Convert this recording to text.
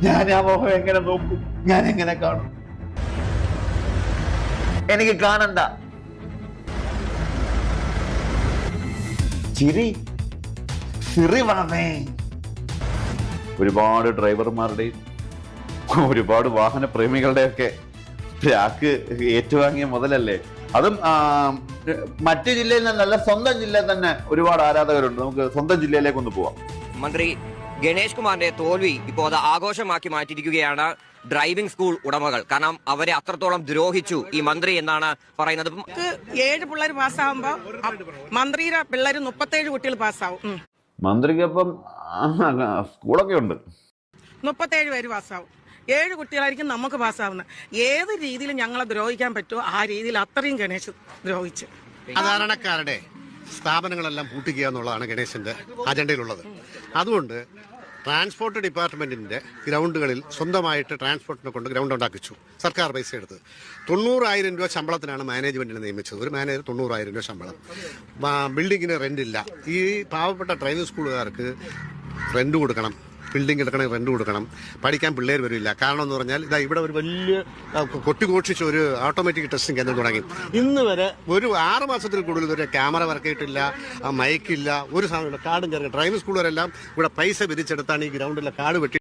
ഞാൻ ആ മുഖം എങ്ങനെ നോക്കും? ഞാൻ എങ്ങനെ കാണും? എനിക്ക് കാണണ്ട. ചിരി ഒരുപാട് ഡ്രൈവർമാരുടെയും ഒരുപാട് വാഹന പ്രേമികളുടെയൊക്കെ രാക്ക് ഏറ്റുവാങ്ങിയ മുതലല്ലേ. അതും മറ്റു ജില്ലയിൽ നിന്നല്ല, സ്വന്തം ജില്ലയിൽ തന്നെ ഒരുപാട് ആരാധകരുണ്ട്. നമുക്ക് സ്വന്തം ജില്ലയിലേക്ക് ഒന്ന് പോവാം. മന്ത്രി ഗണേഷ് കുമാറിന്റെ തോൽവി ഇപ്പോൾ അത് ആഘോഷമാക്കി മാറ്റിയിരിക്കുകയാണ് ഡ്രൈവിംഗ് സ്കൂൾ ഉടമകൾ. കാരണം അവരെ അത്രത്തോളം ദ്രോഹിച്ചു ഈ മന്ത്രി എന്നാണ് പറയുന്നത്. 7 പിള്ളേർ പാസ്സാവുമ്പോ മന്ത്രിയുടെ പിള്ളേർ 37 കുട്ടികൾ പാസ്സാവും. മന്ത്രിക്കൊപ്പം സ്കൂളൊക്കെ ഉണ്ട്. 37 പേര് പാസ്സാവും. 7 കുട്ടികളായിരിക്കും നമുക്ക് പാസ്സാവുന്നത്. ഏത് രീതിയിൽ ഞങ്ങളെ ദ്രോഹിക്കാൻ പറ്റുമോ ആ രീതിയിൽ അത്രയും ഗണേശ് ദ്രോഹിച്ച്. സാധാരണക്കാരുടെ സ്ഥാപനങ്ങളെല്ലാം പൂട്ടിക്കുക എന്നുള്ളതാണ് ഗണേശന്റെ അജണ്ടയിലുള്ളത്. അതുകൊണ്ട് ട്രാൻസ്പോർട്ട് ഡിപ്പാർട്ട്മെന്റിന്റെ ഗ്രൗണ്ടുകളിൽ സ്വന്തമായിട്ട് ട്രാൻസ്പോർട്ടിനെ കൊണ്ട് ഗ്രൗണ്ട് ഉണ്ടാക്കിച്ചു. സർക്കാർ പൈസ എടുത്ത് 90,000 രൂപ ശമ്പളത്തിനാണ് മാനേജ്മെന്റിനെ നിയമിച്ചത്. ഒരു മാനേജർ 90,000 രൂപ ശമ്പളം. ബിൽഡിങ്ങിന് റെന്റില്ല. ഈ പാവപ്പെട്ട ഡ്രൈവിംഗ് സ്കൂളുകാർക്ക് റെന്റ് കൊടുക്കണം, ബിൽഡിംഗ് എടുക്കണമെങ്കിൽ റെന്റ് കൊടുക്കണം. പഠിക്കാൻ പിള്ളേർ വരില്ല. കാരണം എന്ന് പറഞ്ഞാൽ ഇതാ ഇവിടെ ഒരു വലിയ കൊട്ടിഘോഷിച്ച ഒരു ഓട്ടോമാറ്റിക് ടെസ്റ്റിംഗ് കേന്ദ്രം തുടങ്ങി. ഇന്ന് വരെ ഒരു 6 മാസത്തിൽ കൂടുതൽ ഇതുവരെ ക്യാമറ വർക്കായിട്ടില്ല, മൈക്കില്ല, ഒരു സാധനമില്ല. കാടും കയറി ഡ്രൈവിംഗ് സ്കൂളുകാരെല്ലാം ഇവിടെ പൈസ പിരിച്ചെടുത്താണ് ഈ ഗ്രൗണ്ടിലെ കാട് വെട്ടി